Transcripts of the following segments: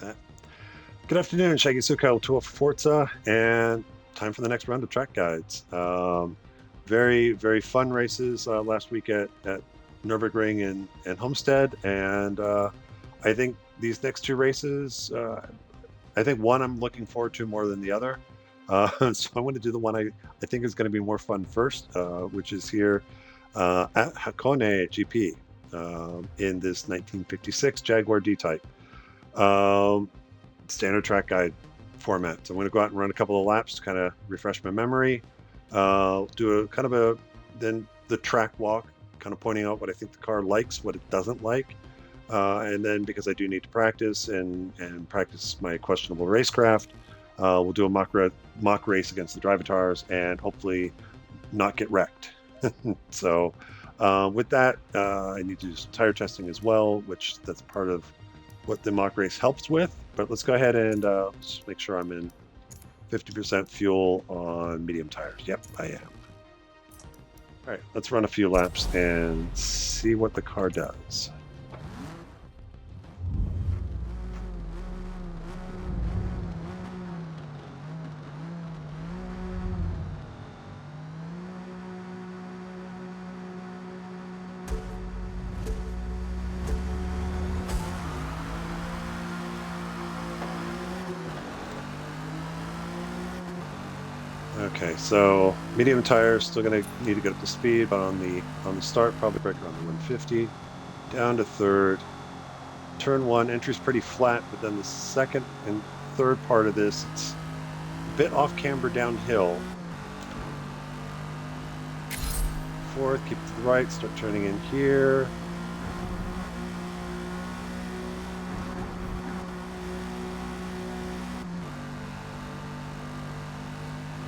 Uh, Good afternoon, Shaggy Suko, Tour for Forza, and time for the next round of track guides. Very fun races last week at Nürburgring and Homestead, and I think these next two races, I think one I'm looking forward to more than the other. So I'm going to do the one I think is going to be more fun first, which is here at Hakone-GP in this 1956 Jaguar D-Type. Um, Standard track guide format. So I'm going to go out and run a couple of laps to kind of refresh my memory. Do a kind of then the track walk, kind of pointing out what I think the car likes, what it doesn't like. And then because I do need to practice and practice my questionable racecraft, we'll do a mock race against the Drivatars and hopefully not get wrecked. So with that, I need to do some tire testing as well, which that's part of what the mock race helps with. But let's go ahead and just make sure I'm in 50% fuel on medium tires. Yep, I am. All right, let's run a few laps and see what the car does. Okay, so medium tires still gonna need to get up to speed, but on the start, probably break around the 150, down to third. Turn one, entry's pretty flat, but then the second and third part of this, it's a bit off camber downhill. Fourth, keep to the right, start turning in here.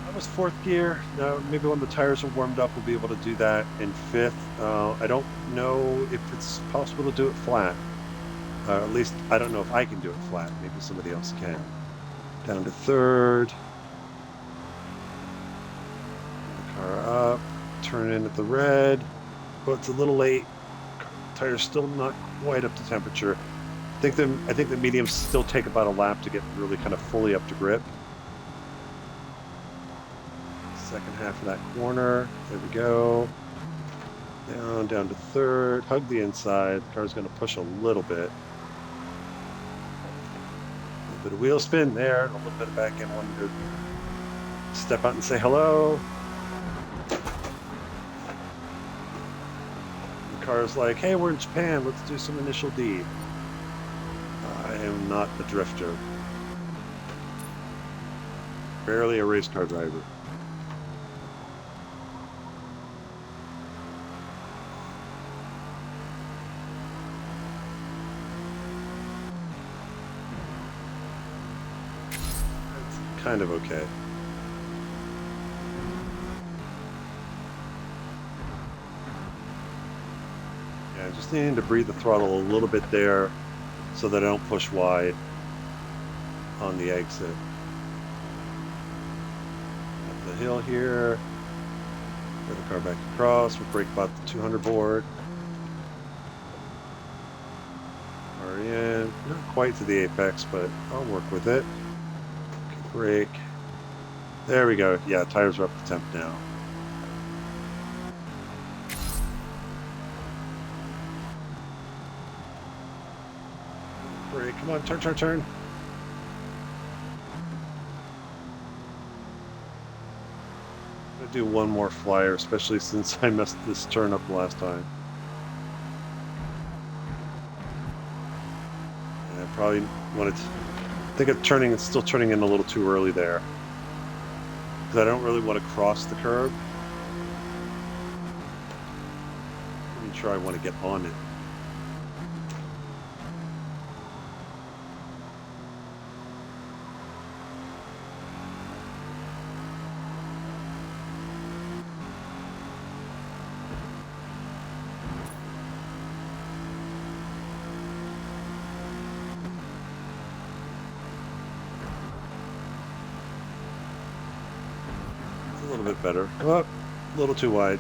That was fourth gear. Now, maybe when the tires are warmed up, we'll be able to do that in fifth. I don't know if it's possible to do it flat. At least, I don't know if I can do it flat. Maybe somebody else can. Down to third. Car up. Turn in at the red. But it's a little late. Tires still not quite up to temperature. I think the mediums still take about a lap to get really kind of fully up to grip. Second half of that corner. There we go. Down to third. Hug the inside. The car's going to push a little bit. A little bit of wheel spin there. A little bit of back end. Wanted to step out and say hello. The car's like, hey, we're in Japan. Let's do some initial D. I am not a drifter. Barely a race car driver. Kind of okay. Yeah, just needing to breathe the throttle a little bit there so that I don't push wide on the exit. Up the hill here. Get the car back across. We'll brake about the 200 board. Car in. Not quite to the apex, but I'll work with it. Brake. There we go. Yeah, tires are up to temp now. Brake. Come on, turn. I'm gonna do one more flyer, especially since I messed this turn up last time. And I probably wanted to. I think it's still turning in a little too early there. Because I don't really want to cross the curb. I'm not sure I want to get on it. A little bit better. Oh, a little too wide.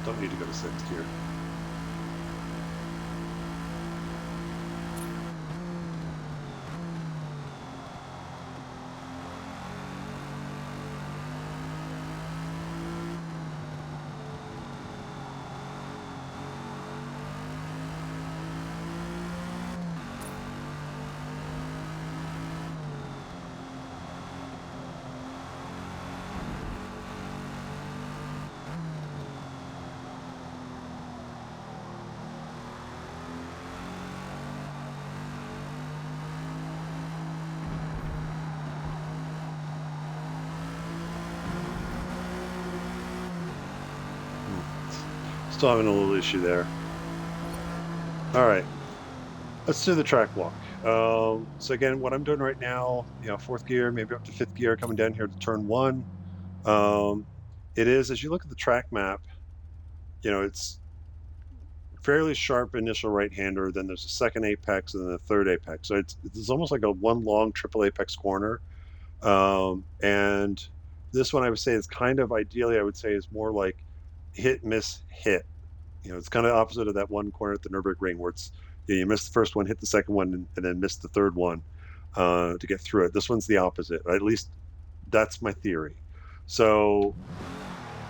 Don't need to go to sixth here. Still having a little issue there. All right, let's do the track walk. So again, what I'm doing right now, fourth gear, maybe up to fifth gear, coming down here to turn one. Um, it is, as you look at the track map, it's fairly sharp initial right-hander, then there's a second apex, and then a third apex. So it's almost like a one long triple apex corner. And this one I would say is kind of ideally, I would say, is more like hit, miss, hit. It's kind of opposite of that one corner at the Nürburgring where it's you miss the first one, hit the second one, and then miss the third one to get through it. This one's the opposite. At least that's my theory. So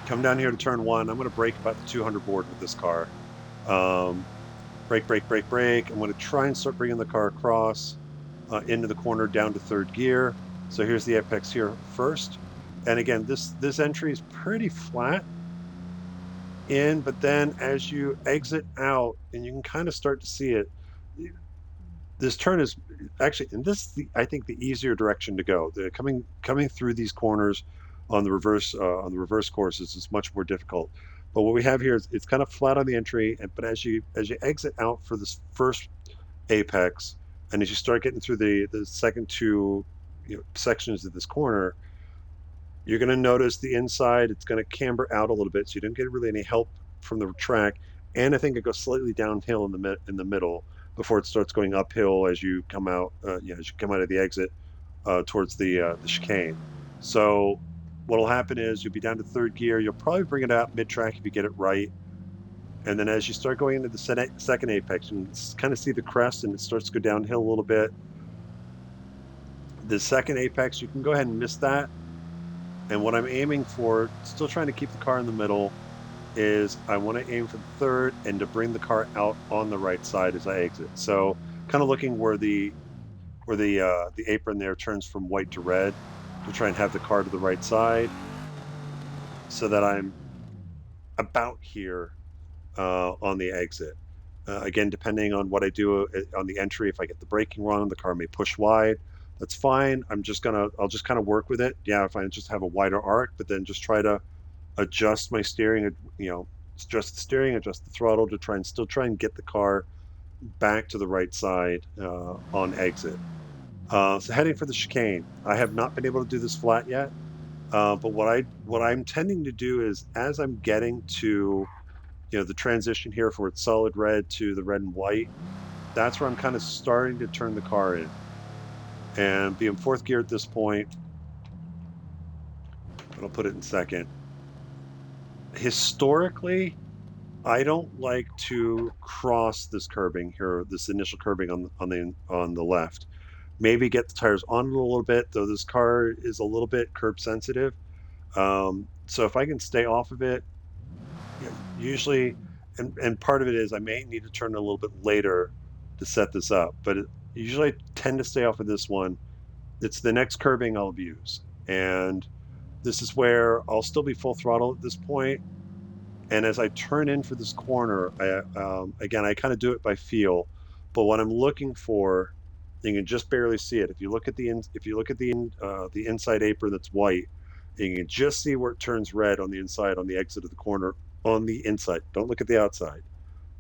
come down here to turn one. I'm going to brake about the 200 board with this car. Brake, brake, brake, brake. I'm going to try and start bringing the car across into the corner down to third gear. So here's the apex here first. And again, this entry is pretty flat in, but then as you exit out, and you can kind of start to see it, this turn is actually, and this is I think the easier direction to go. The coming through these corners on the reverse courses is much more difficult. But what we have here is it's kind of flat on the entry, but as you exit out for this first apex, and as you start getting through the second two sections of this corner, you're going to notice the inside, it's going to camber out a little bit, so you don't get really any help from the track. And I think it goes slightly downhill in the middle before it starts going uphill as you come out, as you come out of the exit towards the chicane. So what'll happen is you'll be down to third gear. You'll probably bring it out mid-track if you get it right. And then as you start going into the second apex, you can kind of see the crest, and it starts to go downhill a little bit. The second apex, you can go ahead and miss that. And what I'm aiming for, still trying to keep the car in the middle, is I want to aim for the third and to bring the car out on the right side as I exit. So kind of looking where the apron there turns from white to red, to try and have the car to the right side, so that I'm about here on the exit. Again, depending on what I do on the entry, if I get the braking wrong, the car may push wide. That's fine. I'll just kind of work with it. Yeah, if I just have a wider arc, but then just try to adjust my steering, adjust the steering, adjust the throttle to try and get the car back to the right side on exit. So heading for the chicane. I have not been able to do this flat yet, but what I'm tending to do is, as I'm getting to the transition here for its solid red to the red and white, that's where I'm kind of starting to turn the car in. And being fourth gear at this point, I'll put it in second. Historically, I don't like to cross this curbing here, this initial curbing on the left. Maybe get the tires on it a little bit, though this car is a little bit curb sensitive. So if I can stay off of it, usually, and part of it is I may need to turn a little bit later to set this up, but usually I tend to stay off of this one. It's the next curbing I'll abuse. And this is where I'll still be full throttle at this point. And as I turn in for this corner, again, I kind of do it by feel. But what I'm looking for, you can just barely see it. If you look at the inside apron that's white, you can just see where it turns red on the inside, on the exit of the corner, on the inside. Don't look at the outside,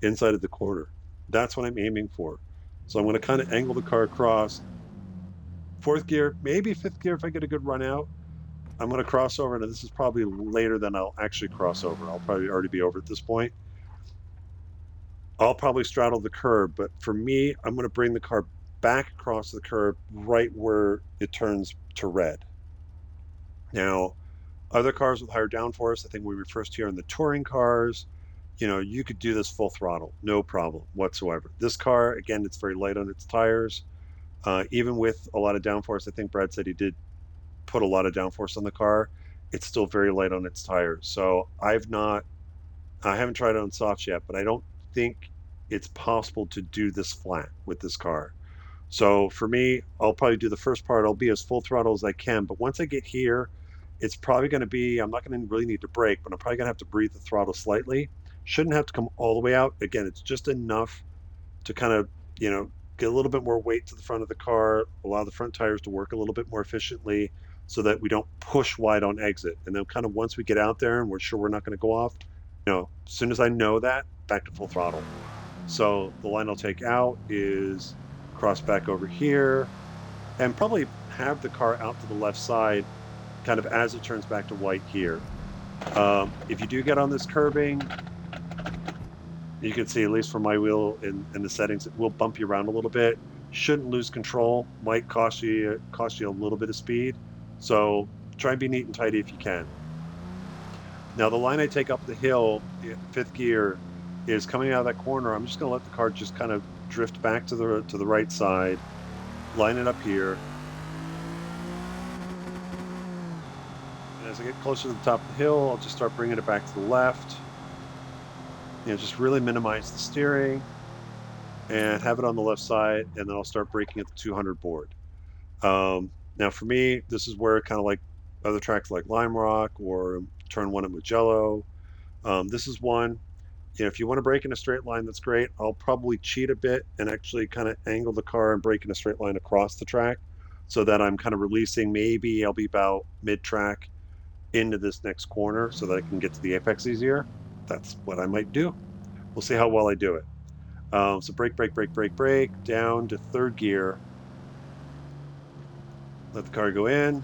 inside of the corner. That's what I'm aiming for. So I'm going to kind of angle the car across. Fourth gear, maybe fifth gear if I get a good run out. I'm going to cross over, and this is probably later than I'll actually cross over. I'll probably already be over at this point. I'll probably straddle the curb, but for me, I'm going to bring the car back across the curb right where it turns to red. Now, other cars with higher downforce, I think we were first here in the touring cars, you could do this full throttle, no problem whatsoever. This car, again, it's very light on its tires. Even with a lot of downforce, I think Brad said he did put a lot of downforce on the car. It's still very light on its tires. So I haven't tried it on softs yet, but I don't think it's possible to do this flat with this car. So for me, I'll probably do the first part. I'll be as full throttle as I can. But once I get here, it's probably going to be, I'm not going to really need to brake, but I'm probably going to have to breathe the throttle slightly. Shouldn't have to come all the way out. Again, it's just enough to kind of, get a little bit more weight to the front of the car, allow the front tires to work a little bit more efficiently so that we don't push wide on exit. And then kind of once we get out there and we're sure we're not going to go off, as soon as I know that, back to full throttle. So the line I'll take out is cross back over here and probably have the car out to the left side kind of as it turns back to white here. If you do get on this curbing, you can see, at least from my wheel in the settings, it will bump you around a little bit. Shouldn't lose control. Might cost you a little bit of speed. So try and be neat and tidy if you can. Now the line I take up the hill, fifth gear, is coming out of that corner. I'm just going to let the car just kind of drift back to the right side, line it up here, and as I get closer to the top of the hill, I'll just start bringing it back to the left. Just really minimize the steering and have it on the left side, and then I'll start braking at the 200 board. Now for me, this is where kind of like other tracks like Lime Rock or Turn 1 at Mugello. This is one, if you want to brake in a straight line, that's great. I'll probably cheat a bit and actually kind of angle the car and brake in a straight line across the track so that I'm kind of releasing. Maybe I'll be about mid-track into this next corner so that I can get to the apex easier. That's what I might do. We'll see how well I do it. So brake, brake, brake, brake, brake, down to third gear. Let the car go in.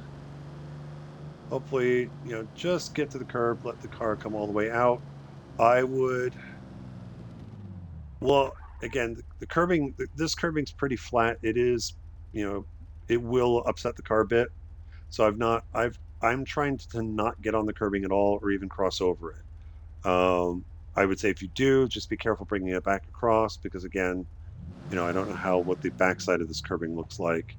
Hopefully, just get to the curb, let the car come all the way out. I would, well, again, the curbing, this curbing's pretty flat. It is, it will upset the car a bit. So I'm trying to not get on the curbing at all or even cross over it. I would say if you do, just be careful bringing it back across because again, I don't know what the backside of this curbing looks like.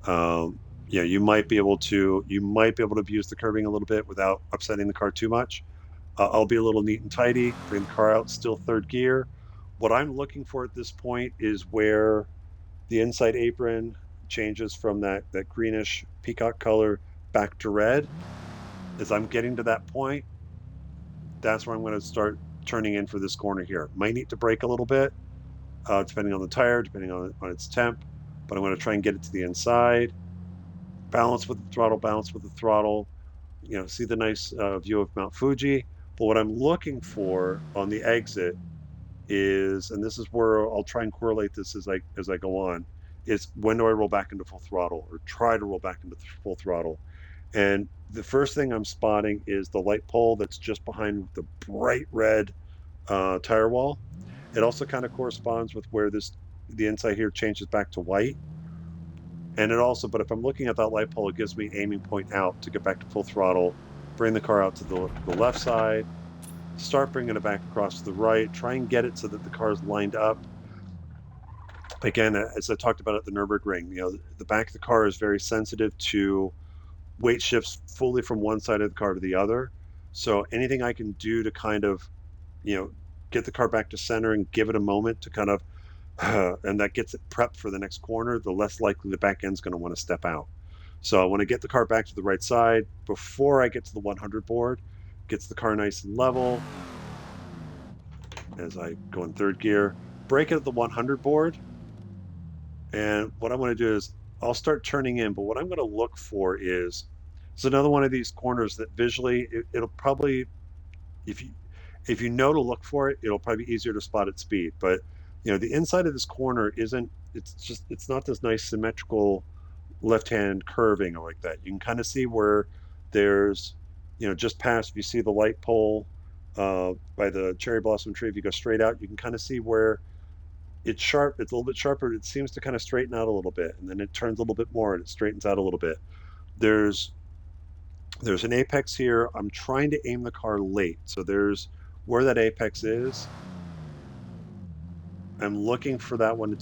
Yeah, you might be able to abuse the curbing a little bit without upsetting the car too much. I'll be a little neat and tidy, bring the car out, still third gear. What I'm looking for at this point is where the inside apron changes from that greenish peacock color back to red. As I'm getting to that point, that's where I'm going to start turning in for this corner here. Might need to brake a little bit, depending on the tire, depending on its temp, but I'm going to try and get it to the inside. Balance with the throttle, balance with the throttle. See the nice view of Mount Fuji. But what I'm looking for on the exit is, and this is where I'll try and correlate this as I go on, is when do I roll back into full throttle or try to roll back into full throttle. And the first thing I'm spotting is the light pole that's just behind the bright red tire wall. It also kind of corresponds with where the inside here changes back to white. And it also, but if I'm looking at that light pole, it gives me aiming point out to get back to full throttle, bring the car out to the left side, start bringing it back across to the right, try and get it so that the car is lined up. Again, as I talked about at the Nürburgring, the back of the car is very sensitive to weight shifts fully from one side of the car to the other. So anything I can do to kind of, get the car back to center and give it a moment to kind of, and that gets it prepped for the next corner, the less likely the back end's going to want to step out. So I want to get the car back to the right side before I get to the 100 board, gets the car nice and level. As I go in third gear, brake it at the 100 board. And what I want to do is I'll start turning in, but what I'm going to look for is, it's another one of these corners that visually, it'll probably, if you know to look for it, it'll probably be easier to spot at speed. But the inside of this corner it's not this nice symmetrical left-hand curving like that. You can kind of see where there's, just past, if you see the light pole by the cherry blossom tree, if you go straight out, you can kind of see where it's sharp. It's a little bit sharper. It seems to kind of straighten out a little bit, and then it turns a little bit more, and it straightens out a little bit. There's an apex here. I'm trying to aim the car late, so there's where that apex is. I'm looking for that one.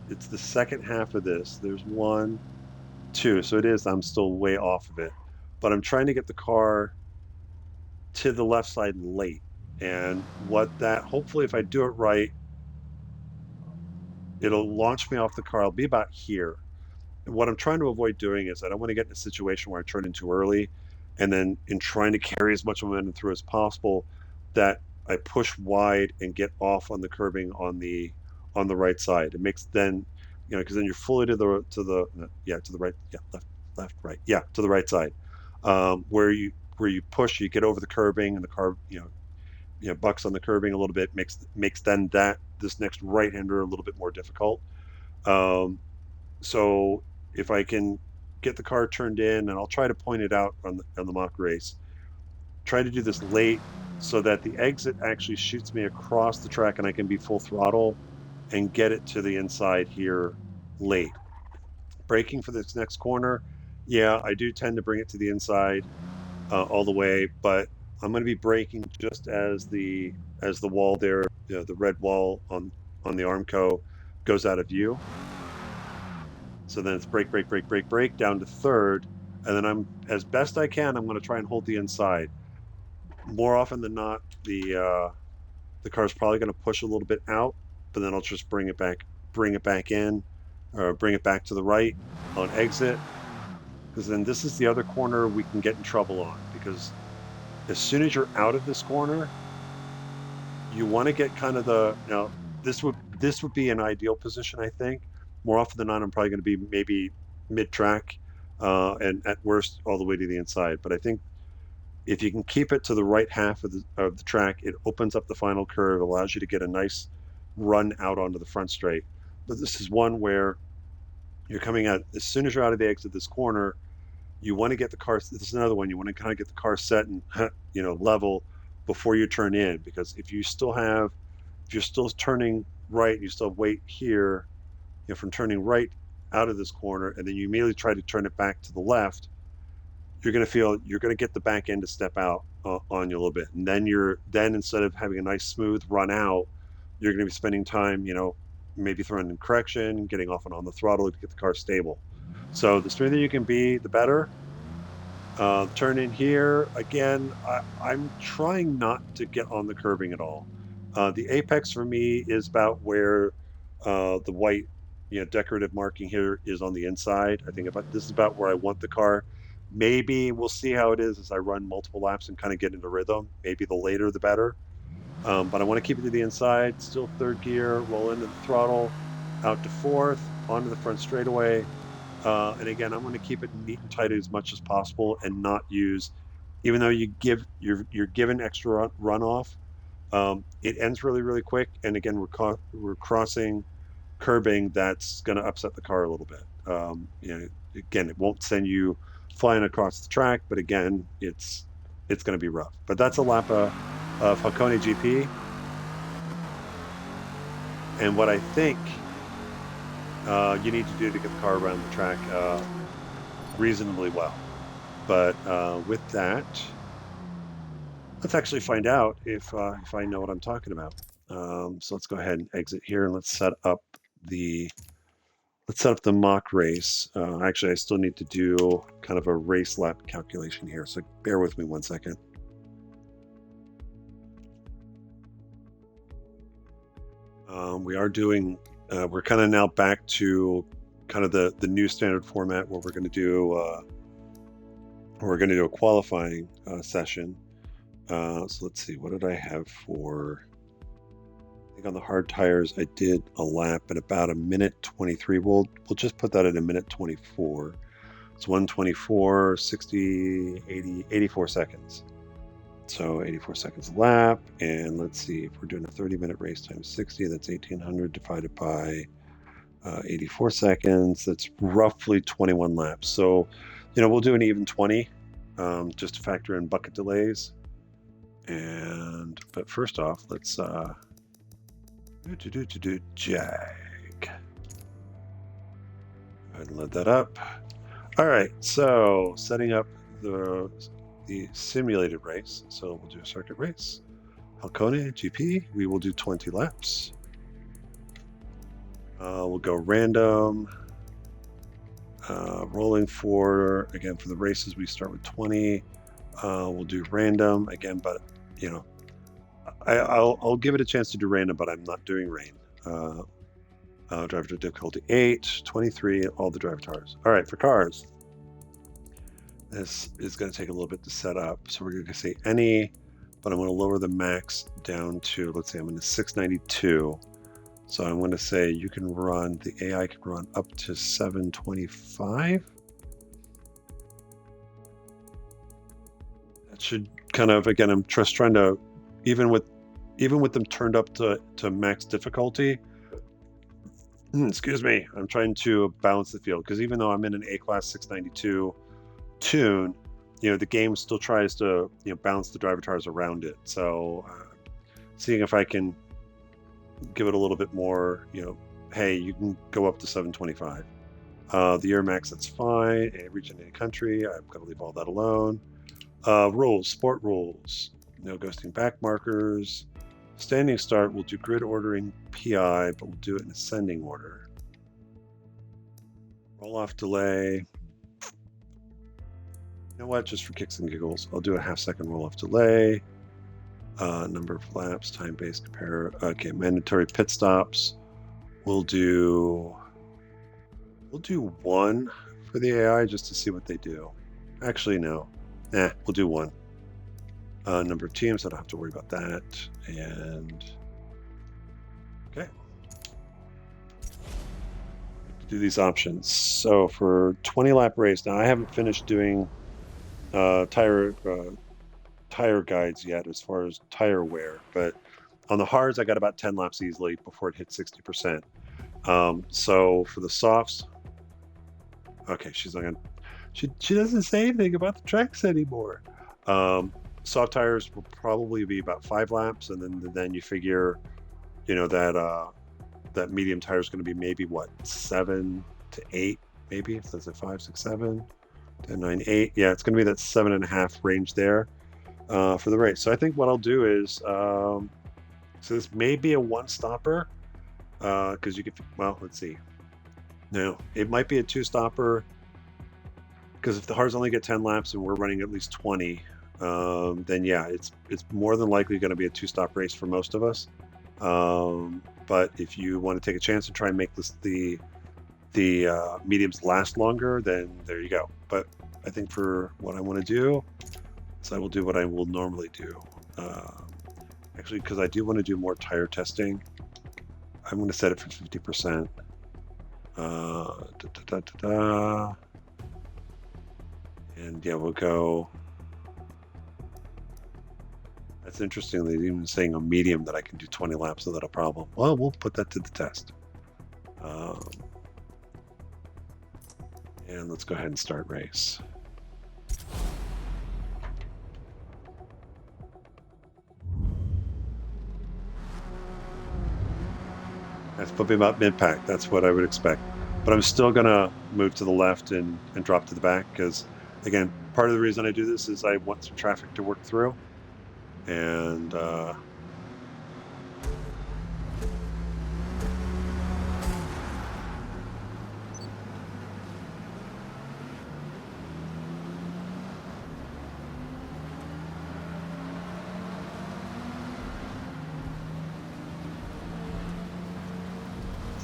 It's the second half of this. There's 1, 2, so it is. I'm still way off of it, but I'm trying to get the car to the left side late. And hopefully, if I do it right, it'll launch me off the car. I'll be about here. What I'm trying to avoid doing is I don't want to get in a situation where I turn in too early, and then in trying to carry as much momentum through as possible, that I push wide and get off on the curbing on the right side. It makes then, because then you're fully to the right, left, right, to the right side, where you push, you get over the curbing, and the car, bucks on the curbing a little bit, makes then this next right-hander a little bit more difficult. So if I can get the car turned in, and I'll try to point it out on the mock race, try to do this late so that the exit actually shoots me across the track and I can be full throttle and get it to the inside here late. Braking for this next corner, yeah, I do tend to bring it to the inside all the way, but I'm going to be braking just as the wall there, the red wall on the Armco goes out of view. So then it's brake, brake, brake, brake, brake down to third, and then I'm as best I can. I'm going to try and hold the inside. More often than not, the car's probably going to push a little bit out, but then I'll just bring it back in, or bring it back to the right on exit. Because then this is the other corner we can get in trouble on, because as soon as you're out of this corner, you want to get kind of this would be an ideal position, I think. More often than not, I'm probably going to be maybe mid-track, and at worst all the way to the inside. But I think if you can keep it to the right half of the track, it opens up the final curve, allows you to get a nice run out onto the front straight. But this is one where you're coming out, as soon as you're out of the exit of this corner, you want to get the car. This is another one. You want to kind of get the car set and level before you turn in, because if you're still turning right, you still wait here, from turning right out of this corner, and then you immediately try to turn it back to the left. You're going to get the back end to step out on you a little bit, and then instead of having a nice smooth run out, you're going to be spending time, maybe throwing in correction, getting off and on the throttle to get the car stable. So the smoother you can be, the better. Turn in here again. I'm trying not to get on the curbing at all. The apex for me is about where the white, decorative marking here is on the inside. I think this is about where I want the car. Maybe we'll see how it is as I run multiple laps and kind of get into rhythm. Maybe the later the better. But I want to keep it to the inside. Still third gear. Roll into the throttle, out to fourth, onto the front straightaway. And again, I'm going to keep it neat and tight as much as possible, and not use, even though you're given extra runoff, it ends really, really quick. And again, we're crossing curbing that's going to upset the car a little bit. Again, it won't send you flying across the track, but again, it's going to be rough. But that's a lap of Hakone-GP, and what I think you need to do to get the car around the track reasonably well. But with that, let's actually find out if I know what I'm talking about. So let's go ahead and exit here, and let's set up the mock race. Actually, I still need to do kind of a race lap calculation here, so bear with me 1 second. We are doing. We're kind of now back to kind of the new standard format where we're going to do a qualifying session. So let's see, what did I have for? I think on the hard tires I did a lap at about 1:23. We'll just put that at 1:24. It's 1:24, 60, 80, 84 seconds. So 84 seconds a lap, and let's see, if we're doing a 30-minute race times 60, that's 1,800 divided by 84 seconds. That's roughly 21 laps. So, we'll do an even 20, just to factor in bucket delays. But first off, let's Jag. Go ahead and load that up. All right, so setting up the simulated race. So we'll do a circuit race. Hakone-GP, we will do 20 laps. We'll go random. Rolling for the races, we start with 20. We'll do random again, but I'll give it a chance to do random, but I'm not doing rain. Driver difficulty 8, 23, all the driver tires. All right, for cars, this is going to take a little bit to set up. So we're going to say any, but I'm going to lower the max down to, let's say I'm going to 692. So I'm going to say the AI can run up to 725. That should kind of, again, I'm just trying to even with them turned up to max difficulty. Excuse me, I'm trying to balance the field because even though I'm in an A-class 692 tune, the game still tries to balance the driver tires around it. So seeing if I can give it a little bit more, hey, you can go up to 725. The year max, that's fine. A region, a country, I'm going to leave all that alone. Rules, sport rules, no ghosting back markers. Standing start, we'll do grid ordering PI, but we'll do it in ascending order. Roll off delay. You know what? Just for kicks and giggles, I'll do a half-second roll off delay. Number of laps, time-based compare. Okay, mandatory pit stops. We'll do one for the AI just to see what they do. Actually, no. We'll do one. Number of teams, I don't have to worry about that. And okay. Do these options. So for 20-lap race, now I haven't finished doing tire guides yet as far as tire wear, but on the hards I got about 10 laps easily before it hit 60%. So for the softs, okay, she's not gonna, she doesn't say anything about the tracks anymore. Soft tires will probably be about 5 laps, and then you figure, that medium tire is going to be maybe what, 7 to 8, maybe if that's a 5, 6, 7, 10, 9, 8. Yeah, it's going to be that 7.5 range there for the race. So I think what I'll do is, so this may be a one stopper because you could, well, let's see. No, it might be a 2-stopper because if the hards only get 10 laps and we're running at least 20. Then yeah, it's more than likely going to be a 2-stop race for most of us. But if you want to take a chance and try and make the mediums last longer, then there you go. But I think for what I want to do, so I will do what I will normally do. Actually, because I do want to do more tire testing, I'm going to set it for 50%. And yeah, we'll go. That's interesting. They're even saying a medium that I can do 20 laps without a problem. Well, we'll put that to the test. And let's go ahead and start race. That's probably about mid-pack. That's what I would expect. But I'm still going to move to the left and drop to the back because, again, part of the reason I do this is I want some traffic to work through. And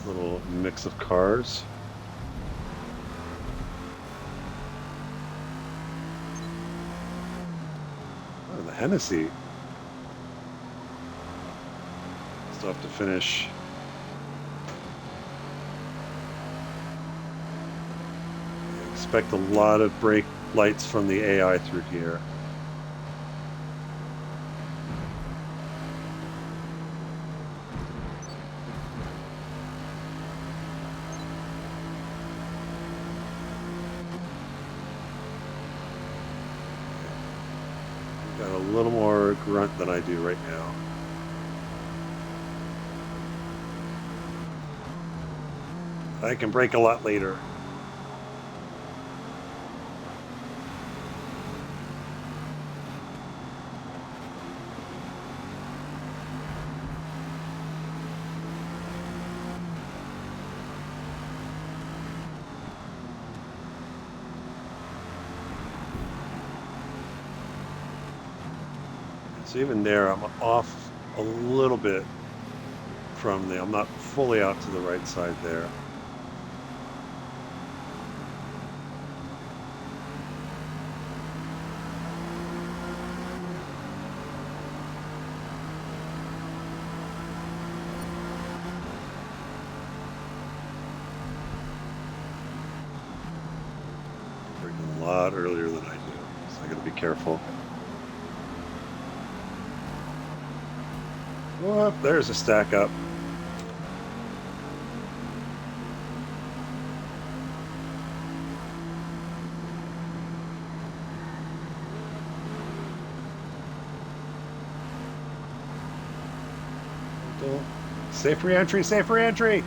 little mix of cars. Oh, the Hennessy. Still have to finish. I expect a lot of brake lights from the AI through here. Got a little more grunt than I do right now. I can brake a lot later. So even there, I'm off a little bit from the, I'm not fully out to the right side there. Braking a lot earlier than I do, so I gotta be careful. Oh, there's a stack up. Safe re-entry, safe re-entry!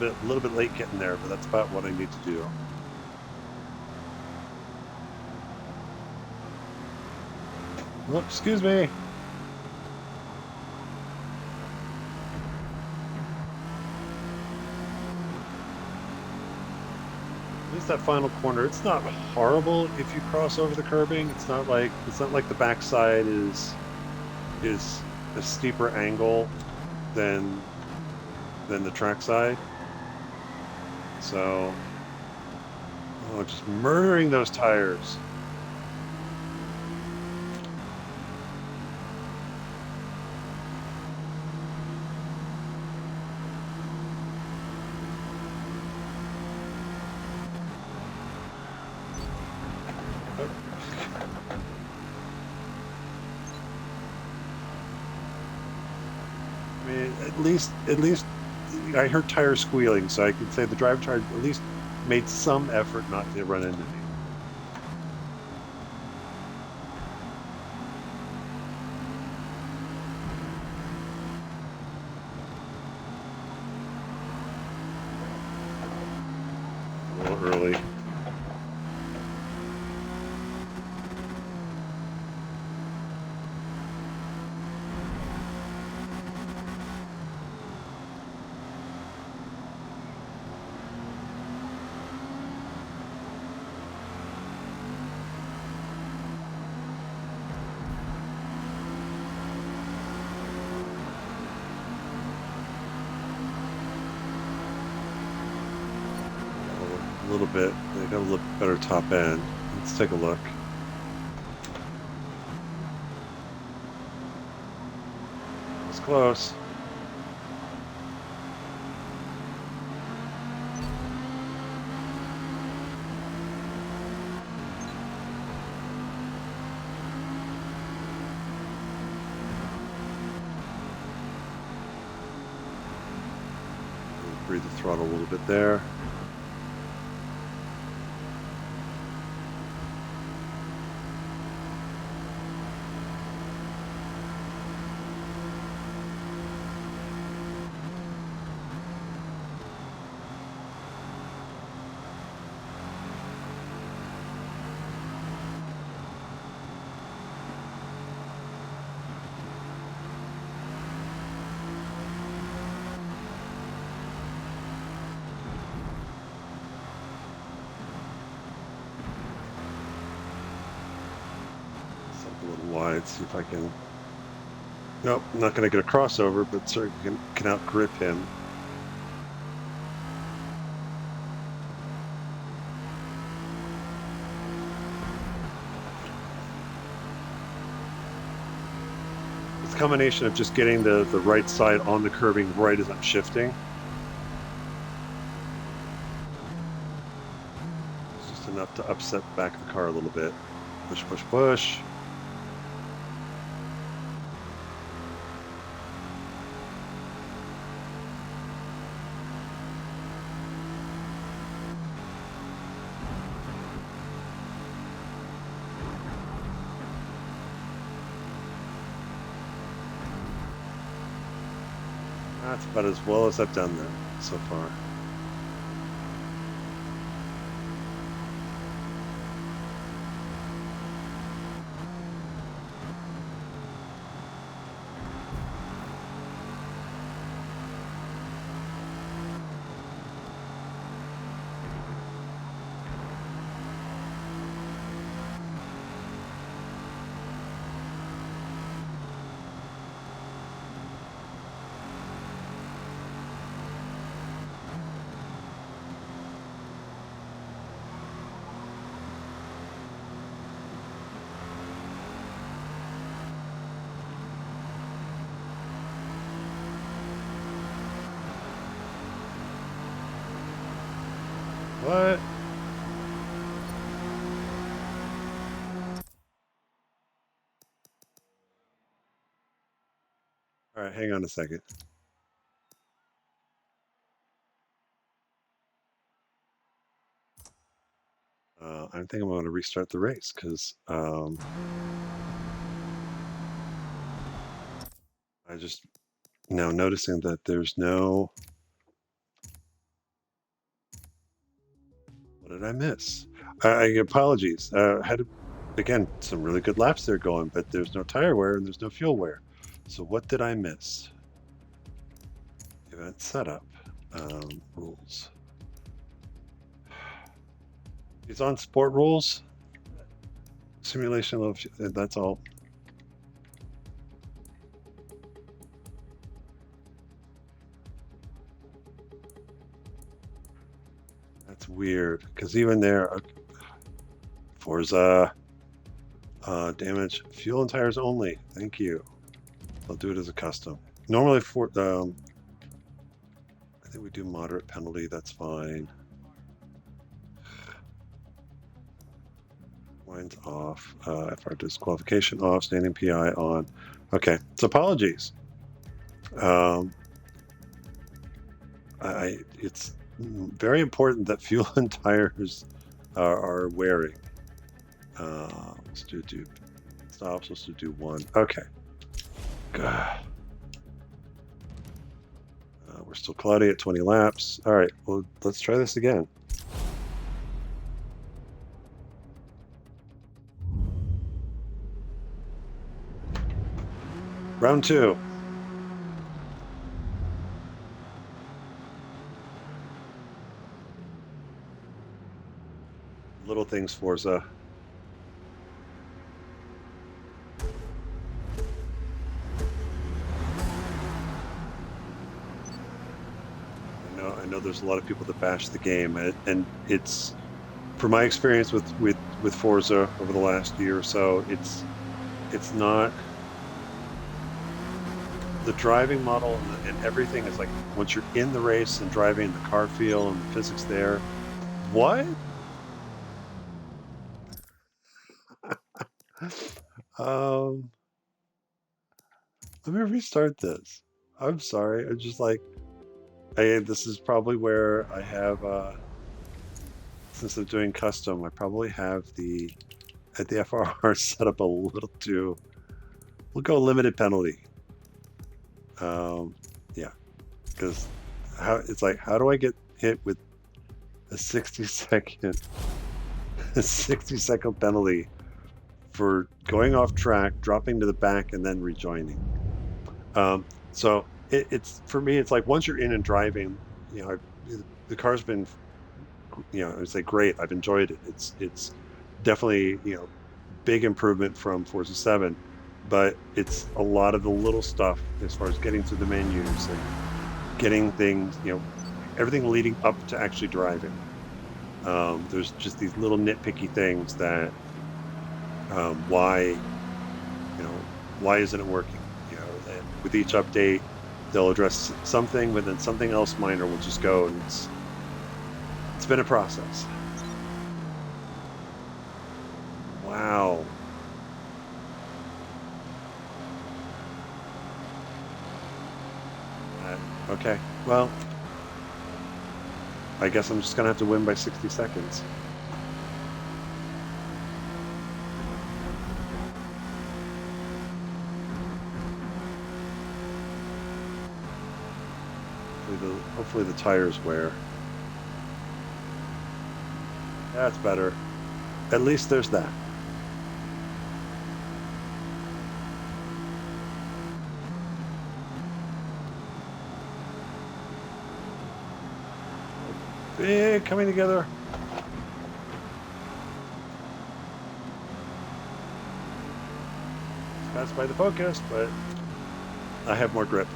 A little bit late getting there, but that's about what I need to do. Oh, excuse me. At least that final corner, it's not horrible if you cross over the curbing. It's not like the backside is a steeper angle than the trackside. So, oh, just murdering those tires. I mean, at least I heard tires squealing, so I can say the driver tire at least made some effort not to run into me. A little early. A little bit. They got a little better top end. Let's take a look. It's close. Breathe the throttle a little bit there. Wide, see if I can. Nope, I'm not going to get a crossover, but certainly can outgrip him. It's a combination of just getting the right side on the curbing right as I'm shifting. It's just enough to upset the back of the car a little bit. Push, push, push. That's about as well as I've done there so far. What? All right, hang on a second. I think I'm going to restart the race because I just now noticing that there's no. What did I miss? Apologies. Had again some really good laps there going, but there's no tire wear and there's no fuel wear. So what did I miss? Event setup rules. It's on sport rules. Simulation of that's all. That's weird because even there, Forza damage fuel and tires only. Thank you. I'll do it as a custom. Normally for I think we do moderate penalty. That's fine. Wine's off. FR disqualification off. Standing PI on. Okay. So apologies. It's very important that fuel and tires are wearing. Let's do stops. Let's do one. Okay. We're still cloudy at 20 laps. All right. Well, let's try this again. Round 2. Little things, Forza. I know there's a lot of people that bash the game, and it's, from my experience with Forza over the last year or so, it's not. The driving model and everything is like once you're in the race and driving, the car feel and the physics there. What? Let me restart this. I'm sorry. I'm just like, this is probably where I have, since I'm doing custom, I probably have the FRR set up a little too. We'll go limited penalty. Yeah, because it's like, how do I get hit with a 60-second penalty for going off track, dropping to the back, and then rejoining? So it's for me, it's like once you're in and driving, the car's been, I would say great. I've enjoyed it. It's definitely, big improvement from Forza 7, but it's a lot of the little stuff as far as getting through the menus and getting things, everything leading up to actually driving. There's just these little nitpicky things that why isn't it working? And with each update, they'll address something, but then something else minor will just go, and it's been a process. Wow. Okay, well, I guess I'm just gonna have to win by 60 seconds. Hopefully the tires wear. That's better. At least there's that. Big coming together. Passed by the focus, but I have more grip.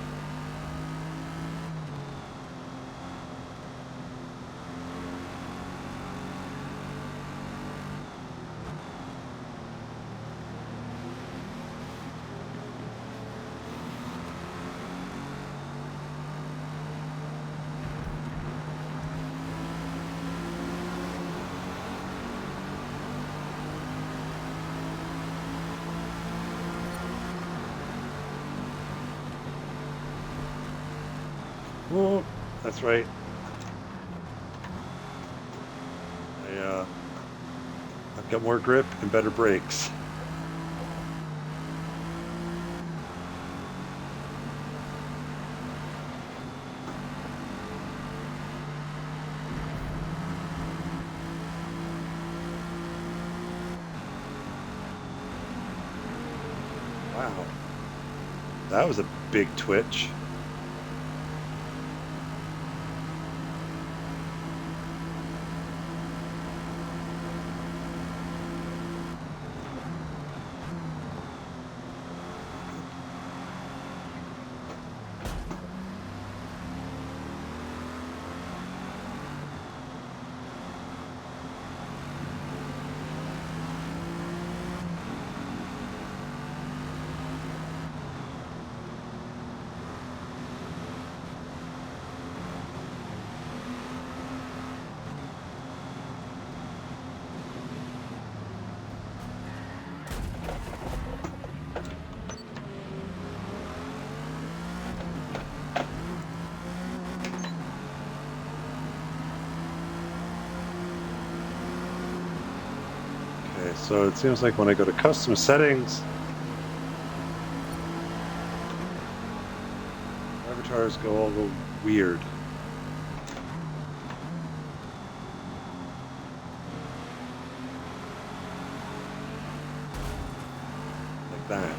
Oh, that's right. I've got more grip and better brakes. Wow, that was a big twitch. Okay, so it seems like when I go to custom settings, avatars go all a little weird. Like that.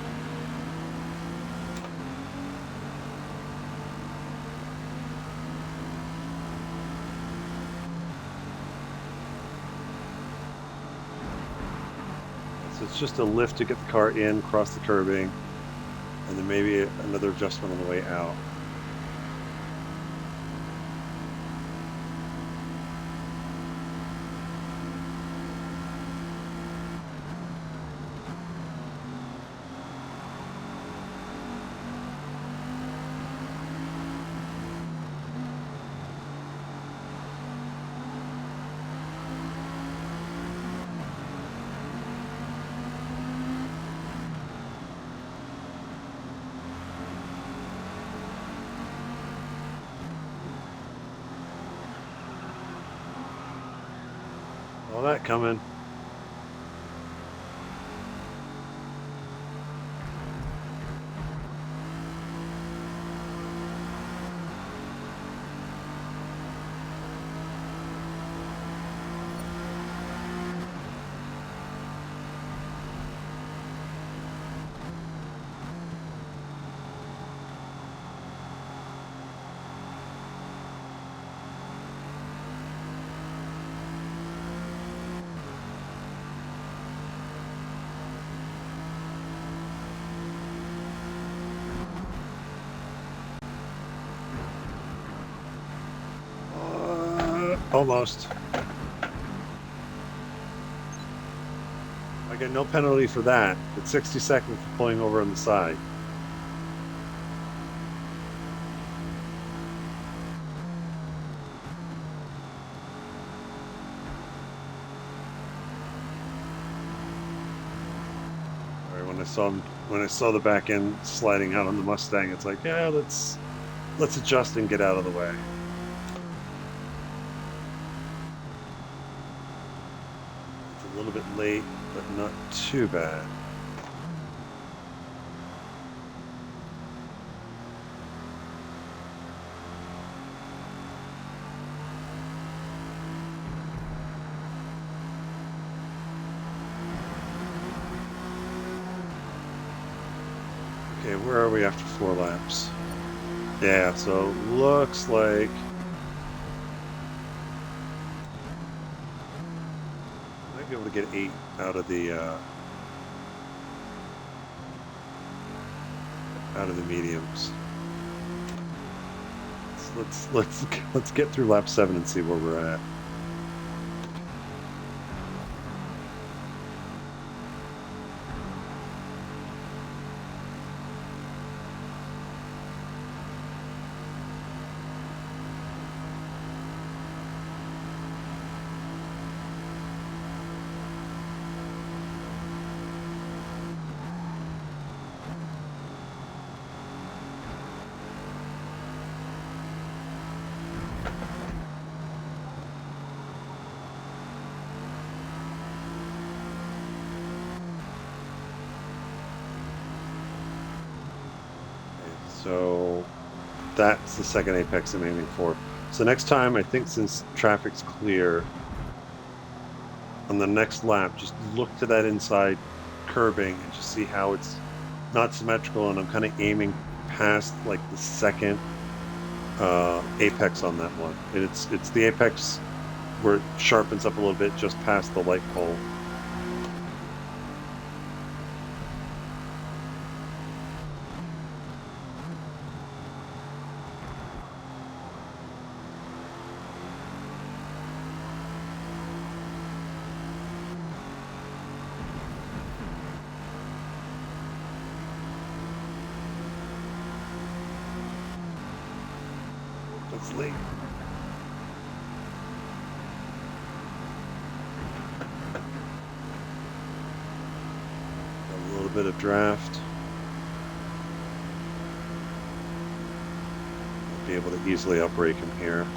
So it's just a lift to get the car in, cross the curbing, and then maybe another adjustment on the way out. All that coming. Almost. I get no penalty for that, but 60 seconds for pulling over on the side. All right, when I saw the back end sliding out on the Mustang, it's like, yeah, let's adjust and get out of the way. It's a little bit late, but not too bad. Okay, where are we after 4 laps? Yeah, so looks like I might be able to get 8 out of the mediums. Let's get through lap 7 and see where we're at. So that's the second apex I'm aiming for. So next time, I think since traffic's clear, on the next lap, just look to that inside curbing and just see how it's not symmetrical, and I'm kind of aiming past like the second apex on that one. And it's the apex where it sharpens up a little bit just past the light pole. That's late. A little bit of draft. I'll be able to easily outbrake him here.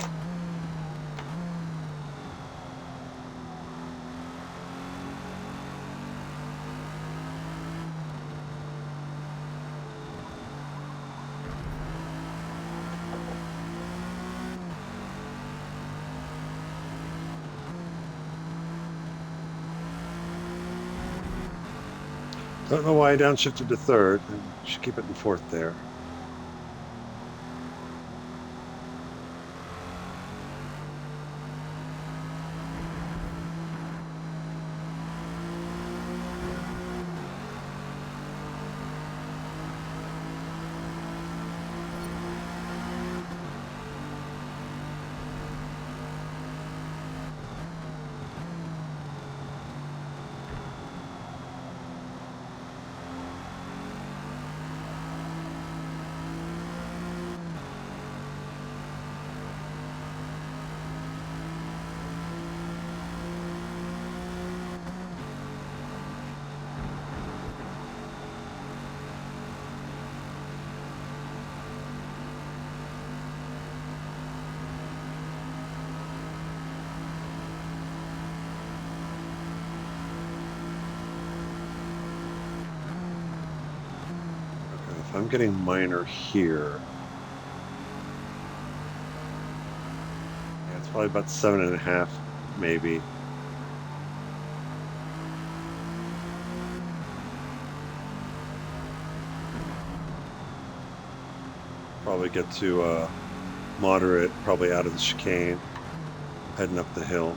Don't know why I downshifted to third. I should keep it in fourth there. I'm getting minor here. Yeah, it's probably about 7.5, maybe. Probably get to moderate, probably out of the chicane, heading up the hill.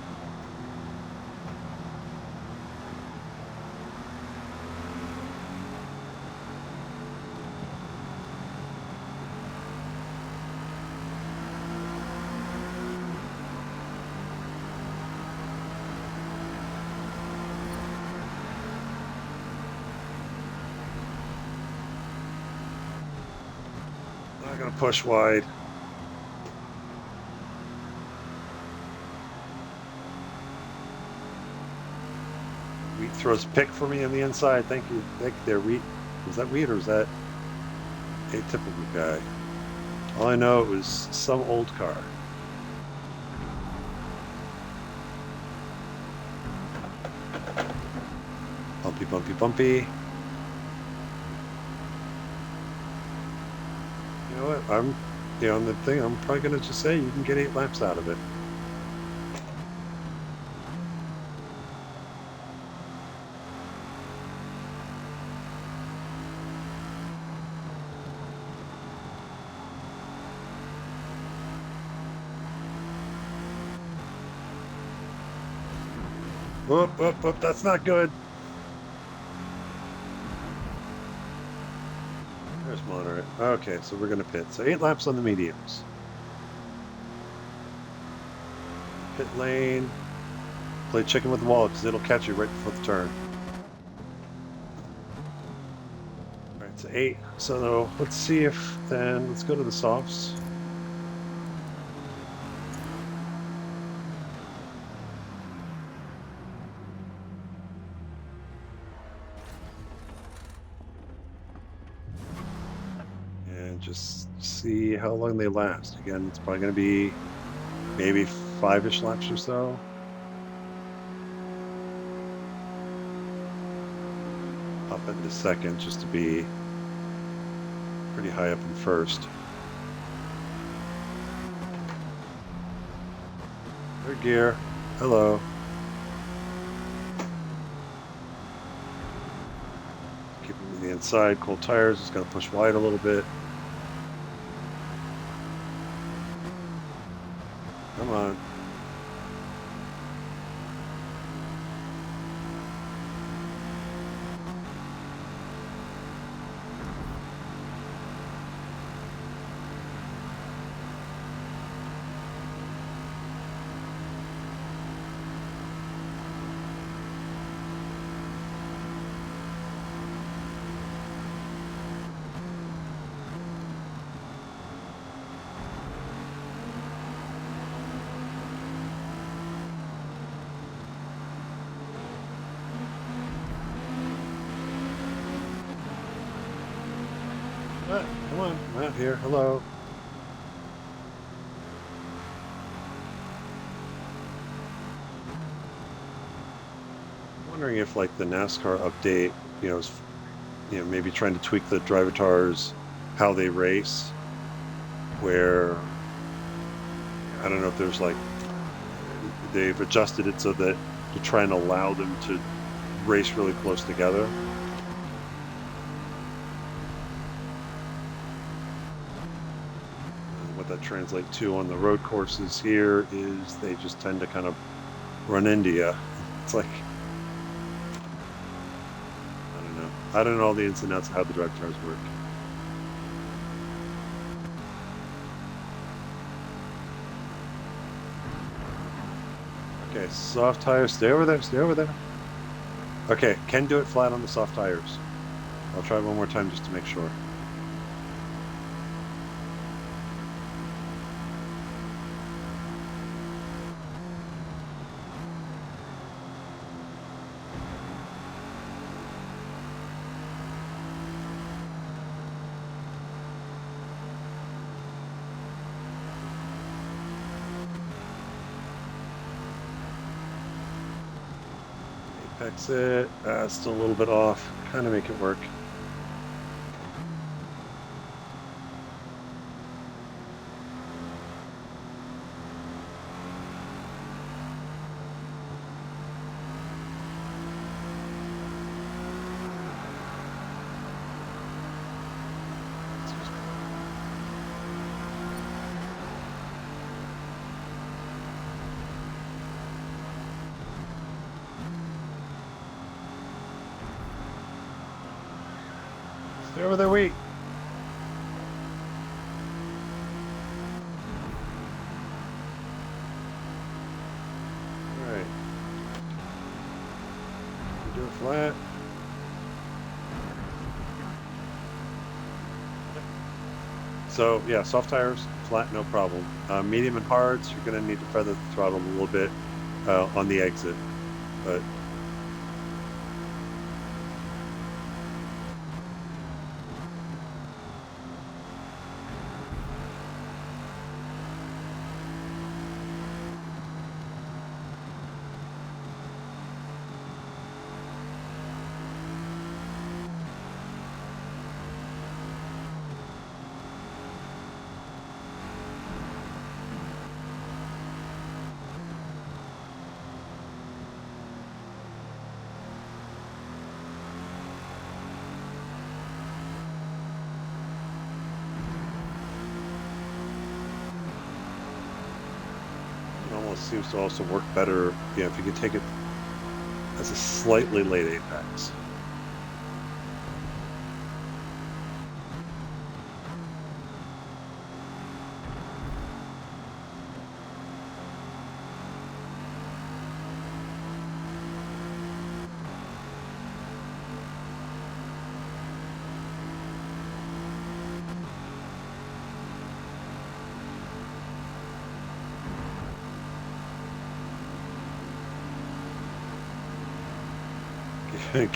Not gonna push wide. Wheat throws pick for me on the inside. Thank you. Thank you there, Wheat. Was that Wheat or was that a typical guy? All I know, it was some old car. Bumpy, bumpy, bumpy. You know what? On the thing, I'm probably gonna just say you can get 8 laps out of it. Whoop, whoop, whoop, that's not good. There's moderate. Okay, so we're going to pit. So 8 laps on the mediums. Pit lane. Play chicken with the wall because it'll catch you right before the turn. All right, so 8. So let's see if then, let's go to the softs. Just see how long they last. Again, it's probably going to be maybe 5-ish laps or so. Up into second just to be pretty high up in first. Third gear. Hello. Keep him to the inside. Cold tires. It's going to push wide a little bit. Come on. Come on, I'm out here. Hello. I'm wondering if, like, the NASCAR update, is, maybe trying to tweak the driver tars, how they race, where I don't know if there's like they've adjusted it so that to try and allow them to race really close together. What that translates to on the road courses here is they just tend to kind of run into you. It's like, I don't know. I don't know all the ins and outs of how the drive tires work. Okay, soft tires. Stay over there. Stay over there. Okay, can do it flat on the soft tires. I'll try one more time just to make sure. Exit. Still a little bit off. Kind of make it work. Stay over there, wait. Alright. Do it flat. So, yeah, soft tires, flat, no problem. Medium and hards, you're going to need to feather the throttle a little bit on the exit. But almost seems to also work better, if you could take it as a slightly late apex.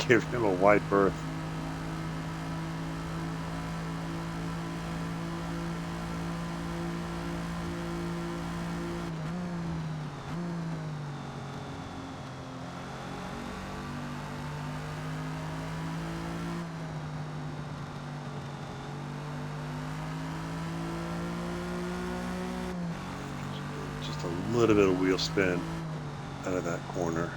Give him a wide berth. little bit of wheel spin out of that corner.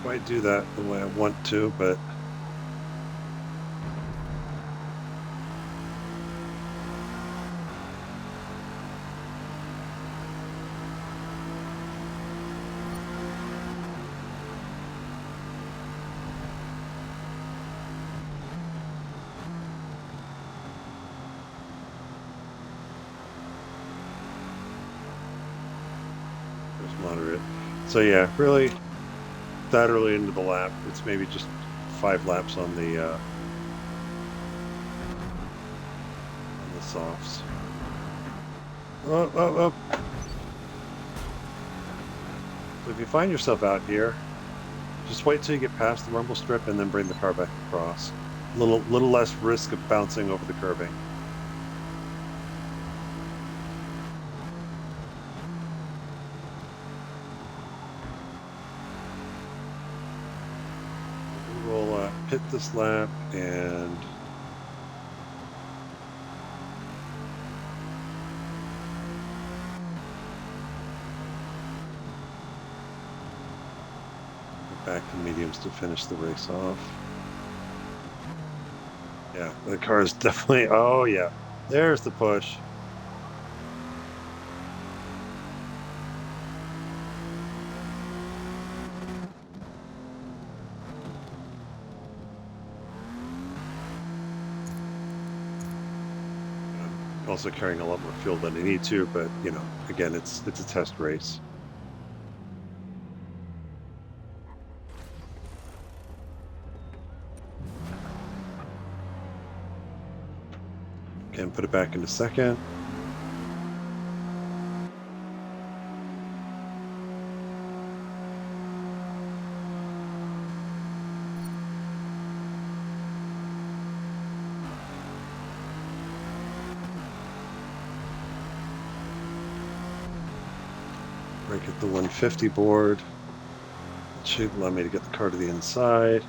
Quite do that the way I want to, but there's moderate. So yeah, really that early into the lap, it's maybe just 5 laps on the softs. Oh. So if you find yourself out here, just wait till you get past the rumble strip and then bring the car back across. Little less risk of bouncing over the curbing. We'll pit this lap and back to mediums to finish the race off. Yeah, the car is definitely, oh yeah, there's the push. I'm also carrying a lot more fuel than I need to, but you know, again, it's a test race. And put it back into second. Break at the 150 board. It should allow me to get the car to the inside.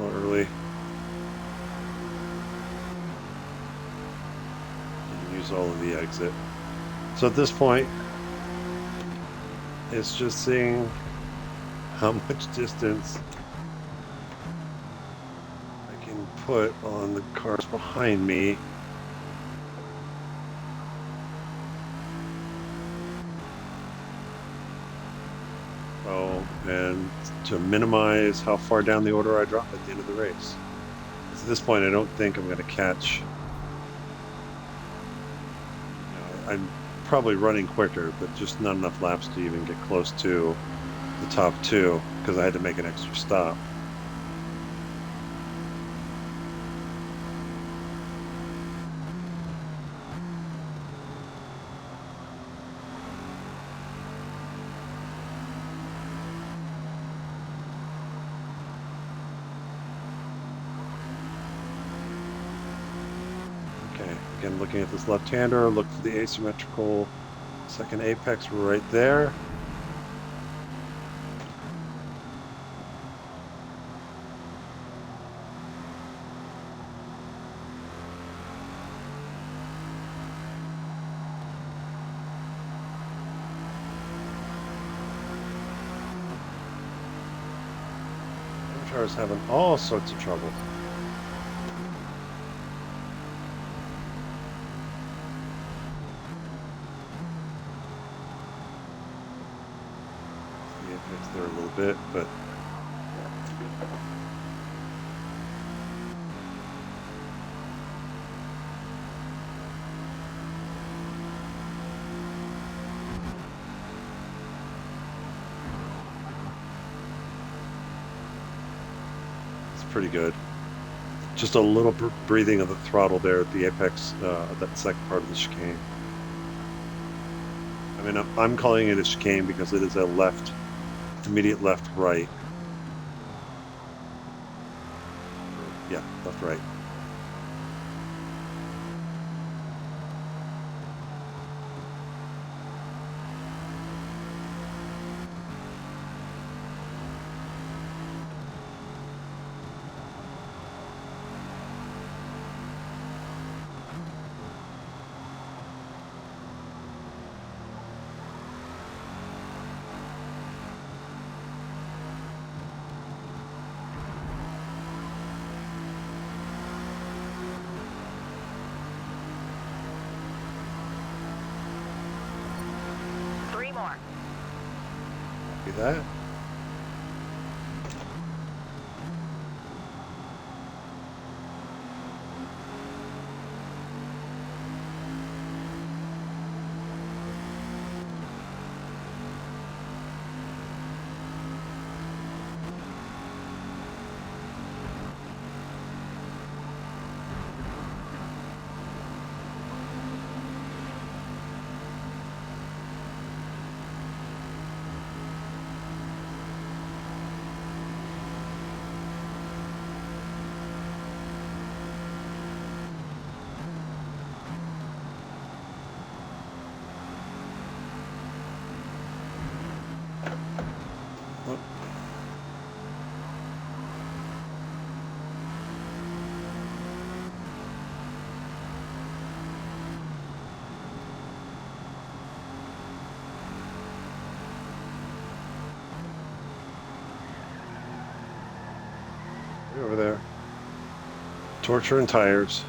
Early. all of the exit. So at this point, it's just seeing how much distance I can put on the cars behind me. Oh, and to minimize how far down the order I drop at the end of the race. At this point, I don't think I'm going to catch. I'm probably running quicker, but just not enough laps to even get close to the top two because I had to make an extra stop. Again, looking at this left-hander, look for the asymmetrical second apex right there. Amateur's having all sorts of trouble. There a little bit, but it's pretty good. Just a little breathing of the throttle there at the apex of that second part of the chicane. I mean, I'm calling it a chicane because it is a left. Immediate left, right. Yeah, left, right. Do that. Over there. Torture and tires.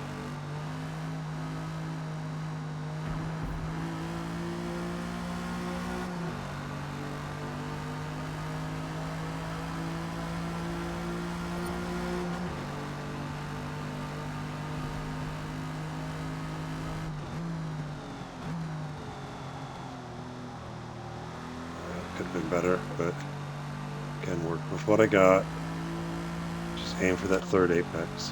Could have been better, but can work with what I got. Aim for that third apex.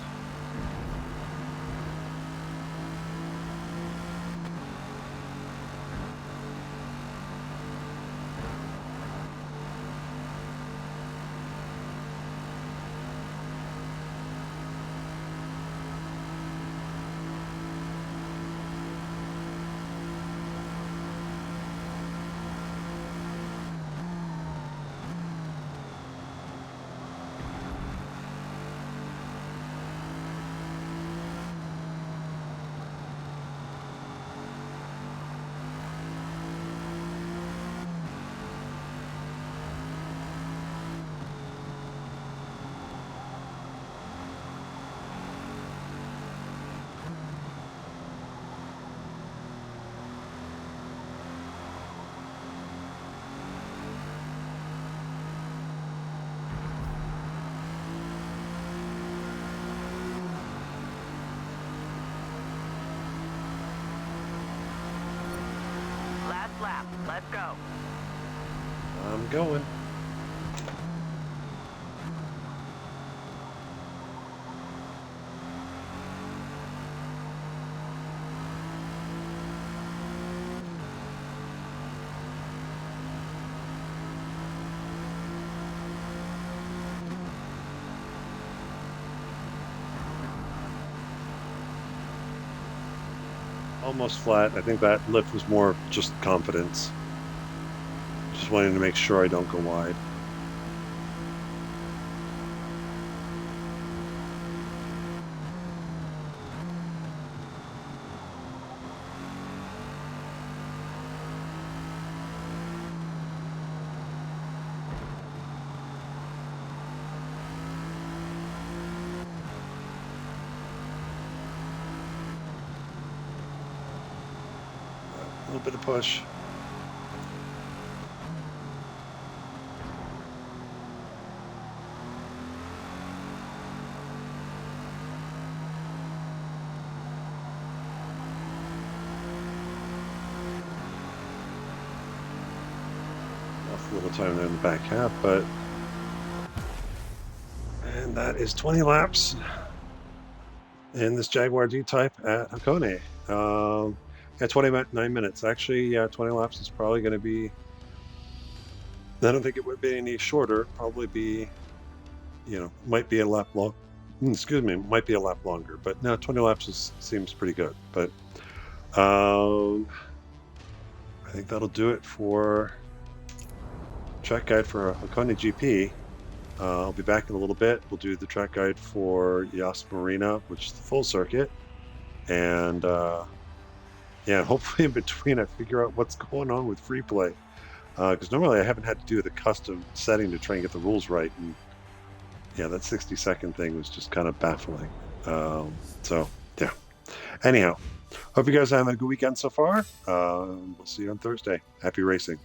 Let's go. I'm going. Almost flat. I think that lift was more just confidence. Just wanting to make sure I don't go wide. A little bit of push. Lost a little time there in the back half, but and that is 20 laps in this Jaguar D-Type at Hakone. Yeah, 29 minutes. Actually, yeah, 20 laps is probably going to be. I don't think it would be any shorter. Probably be, might be a lap long. Excuse me, might be a lap longer. But no, 20 laps seems pretty good. But I think that'll do it for track guide for Hakone-GP. I'll be back in a little bit. We'll do the track guide for Yas Marina, which is the full circuit. And yeah, hopefully in between I figure out what's going on with free play. Because normally I haven't had to do the custom setting to try and get the rules right. And yeah, that 60-second thing was just kind of baffling. So yeah. Anyhow, hope you guys are having a good weekend so far. We'll see you on Thursday. Happy racing.